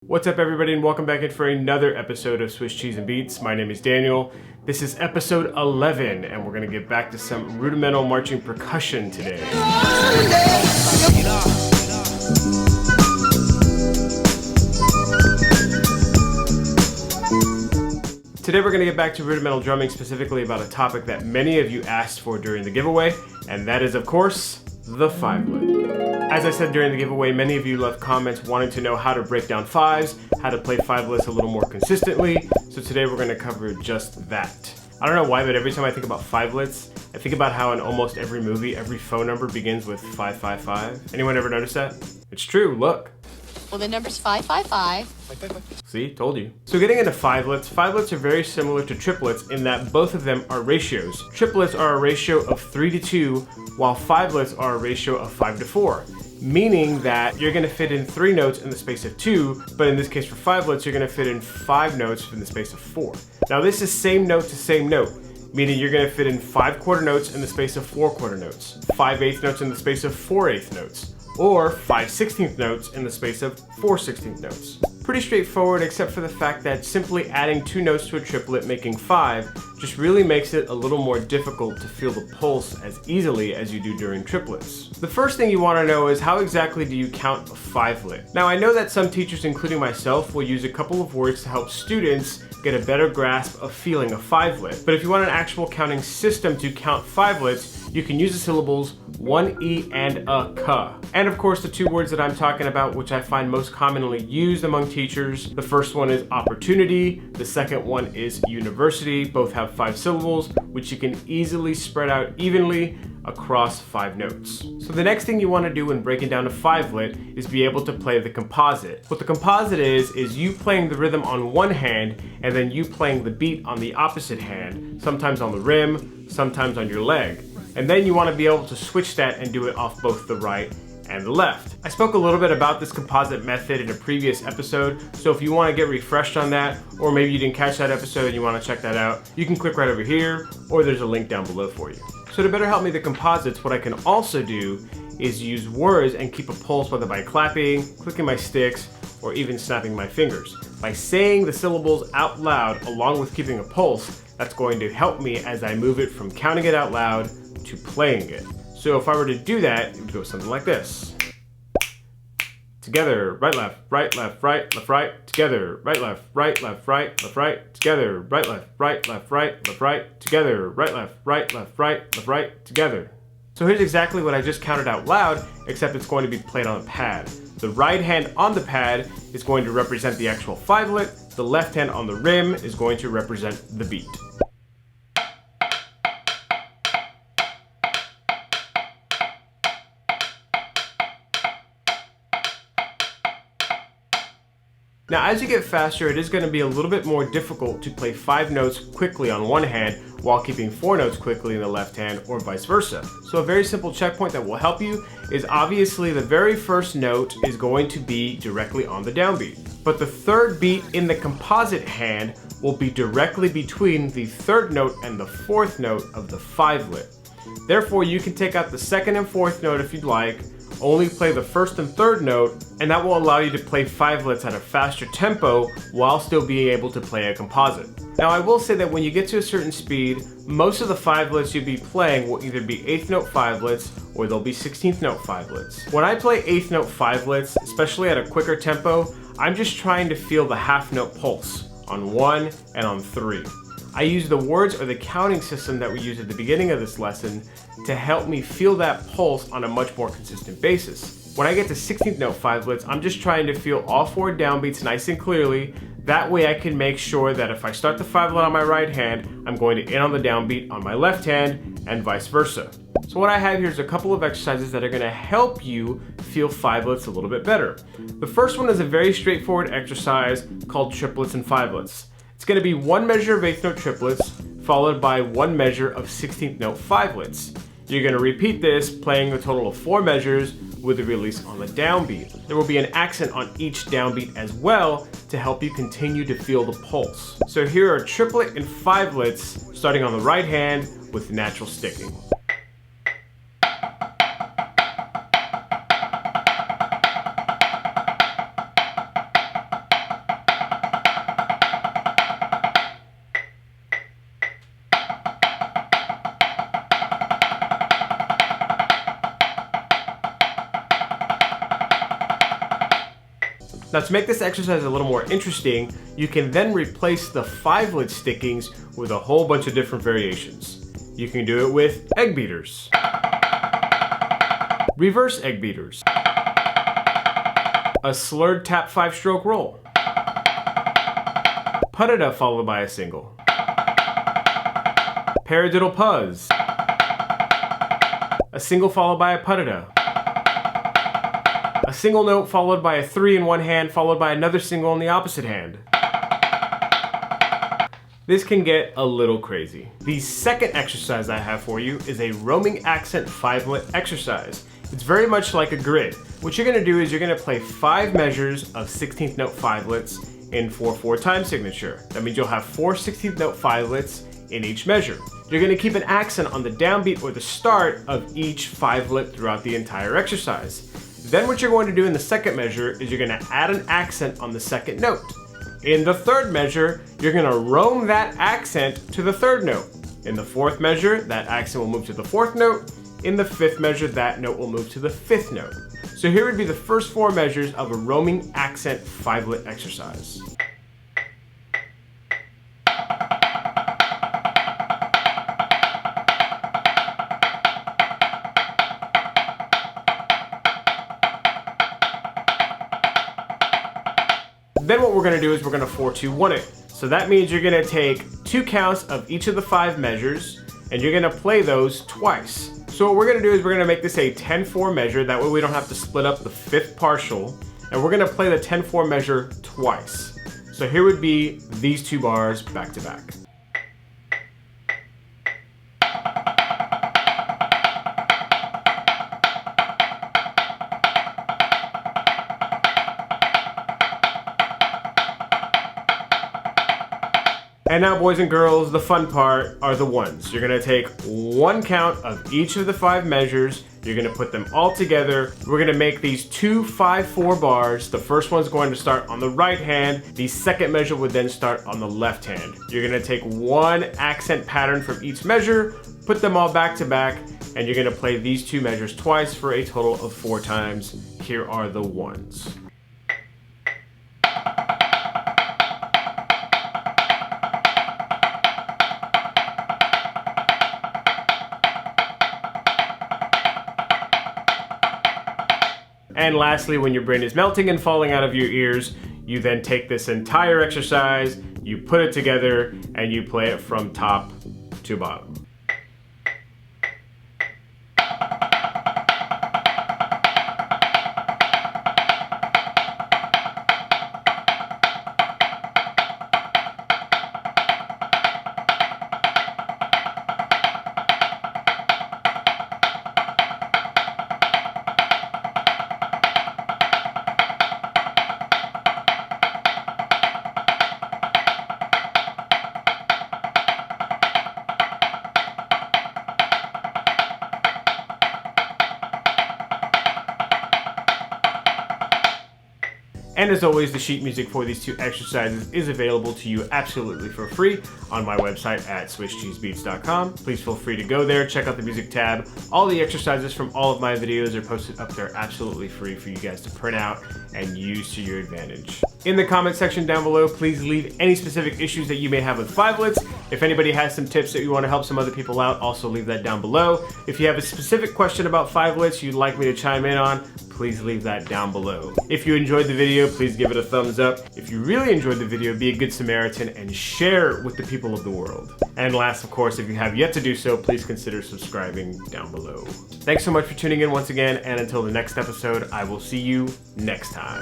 What's up everybody and welcome back in for another episode of Swiss Cheese and Beats. My name is Daniel. This is episode 11 and we're going to get back to some rudimental marching percussion today. Today we're going to get back to rudimental drumming, specifically about a topic that many of you asked for during the giveaway, and that is of course the fivelet. As I said during the giveaway, many of you left comments wanting to know how to break down fives, how to play fivelets a little more consistently, so today we're going to cover just that. I don't know why, but every time I think about fivelets, I think about how in almost every movie, every phone number begins with 555. Anyone ever notice that? It's true, look. Well, the number's 555. See, told you. So getting into fivelets are very similar to triplets in that both of them are ratios. Triplets are a ratio of 3 to 2, while fivelets are a ratio of 5 to 4. Meaning that you're gonna fit in 3 notes in the space of 2, but in this case for fivelets, you're gonna fit in 5 notes in the space of 4. Now this is same note to same note, meaning you're gonna fit in 5 quarter notes in the space of 4 quarter notes, 5 eighth notes in the space of 4 eighth notes, or 5 16th notes in the space of 4 16th notes. Pretty straightforward, except for the fact that simply adding 2 notes to a triplet, making 5, just really makes it a little more difficult to feel the pulse as easily as you do during triplets. The first thing you want to know is how exactly do you count a fivelet? Now I know that some teachers, including myself, will use a couple of words to help students get a better grasp of feeling a fivelet. But if you want an actual counting system to count fivelets, you can use the syllables 1E and a ka. And of course the 2 words that I'm talking about, which I find most commonly used among teachers. The first one is opportunity, the second one is university. Both have 5 syllables, which you can easily spread out evenly across 5 notes. So the next thing you want to do when breaking down a fivelet is be able to play the composite. What the composite is you playing the rhythm on one hand and then you playing the beat on the opposite hand, sometimes on the rim, sometimes on your leg. And then you want to be able to switch that and do it off both the right and the left. I spoke a little bit about this composite method in a previous episode, so if you want to get refreshed on that, or maybe you didn't catch that episode and you want to check that out, you can click right over here, or there's a link down below for you. So to better help me the composites, what I can also do is use words and keep a pulse, whether by clapping, clicking my sticks, or even snapping my fingers. By saying the syllables out loud along with keeping a pulse, that's going to help me as I move it from counting it out loud to playing it. So if I were to do that, it would go something like this. Together, right, left, right, left, right, left, right, together, right, left, right, left, right, left, right, together, right, left, right, left, right, left, right, together, right, left, right, left, right, left, right, together. So here's exactly what I just counted out loud, except it's going to be played on a pad. The right hand on the pad is going to represent the actual fivelet, the left hand on the rim is going to represent the beat. Now as you get faster, it is going to be a little bit more difficult to play 5 notes quickly on one hand while keeping 4 notes quickly in the left hand, or vice versa. So a very simple checkpoint that will help you is obviously the very first note is going to be directly on the downbeat. But the third beat in the composite hand will be directly between the 3rd note and the 4th note of the fivelet. Therefore you can take out the 2nd and 4th note if you'd like, only play the 1st and 3rd note, and that will allow you to play fivelets at a faster tempo while still being able to play a composite. Now I will say that when you get to a certain speed, most of the fivelets you'll be playing will either be 8th note fivelets or they'll be 16th note fivelets. When I play 8th note fivelets, especially at a quicker tempo, I'm just trying to feel the half note pulse on 1 and on 3. I use the words or the counting system that we used at the beginning of this lesson to help me feel that pulse on a much more consistent basis. When I get to 16th note fivelets, I'm just trying to feel all 4 downbeats nice and clearly. That way I can make sure that if I start the fivelet on my right hand, I'm going to end on the downbeat on my left hand and vice versa. So what I have here is a couple of exercises that are going to help you feel fivelets a little bit better. The first one is a very straightforward exercise called triplets and fivelets. It's going to be 1 measure of 8th note triplets followed by 1 measure of 16th note fivelets. You're going to repeat this, playing a total of 4 measures with a release on the downbeat. There will be an accent on each downbeat as well to help you continue to feel the pulse. So here are triplet and fivelets starting on the right hand with natural sticking. Now to make this exercise a little more interesting, you can then replace the Fivelet stickings with a whole bunch of different variations. You can do it with egg beaters, reverse egg beaters, a slurred tap 5-stroke roll, puttada followed by a single, paradiddle puzz, a single followed by a puttada, a single note followed by a 3 in one hand followed by another single in the opposite hand. This can get a little crazy. The second exercise I have for you is a roaming accent fivelet exercise. It's very much like a grid. What you're gonna do is you're gonna play 5 measures of 16th note fivelets in 4/4 time signature. That means you'll have 4 16th note fivelets in each measure. You're gonna keep an accent on the downbeat or the start of each fivelet throughout the entire exercise. Then what you're going to do in the second measure is you're gonna add an accent on the second note. In the third measure, you're gonna roam that accent to the third note. In the fourth measure, that accent will move to the fourth note. In the fifth measure, that note will move to the fifth note. So here would be the first 4 measures of a roaming accent fivelet exercise. Then what we're gonna do is we're gonna 4-2-1 it. So that means you're gonna take 2 counts of each of the 5 measures and you're gonna play those twice. So what we're gonna do is we're gonna make this a 10-4 measure. That way we don't have to split up the 5th partial. And we're gonna play the 10-4 measure twice. So here would be these 2 bars back to back. And now, boys and girls, the fun part are the ones. You're gonna take 1 count of each of the 5 measures, you're gonna put them all together. We're gonna make these 2 5-4 bars. The first one's going to start on the right hand, the second measure would then start on the left hand. You're gonna take 1 accent pattern from each measure, put them all back to back, and you're gonna play these 2 measures twice for a total of 4 times. Here are the ones. And lastly, when your brain is melting and falling out of your ears, you then take this entire exercise, you put it together, and you play it from top to bottom. And as always, the sheet music for these 2 exercises is available to you absolutely for free on my website at SwissCheeseBeats.com. Please feel free to go there, check out the music tab. All the exercises from all of my videos are posted up there absolutely free for you guys to print out and use to your advantage. In the comment section down below, please leave any specific issues that you may have with Fivelets. If anybody has some tips that you want to help some other people out, also leave that down below. If you have a specific question about Fivelets you'd like me to chime in on, please leave that down below. If you enjoyed the video, please give it a thumbs up. If you really enjoyed the video, be a good Samaritan and share with the people of the world. And last, of course, if you have yet to do so, please consider subscribing down below. Thanks so much for tuning in once again, and until the next episode, I will see you next time.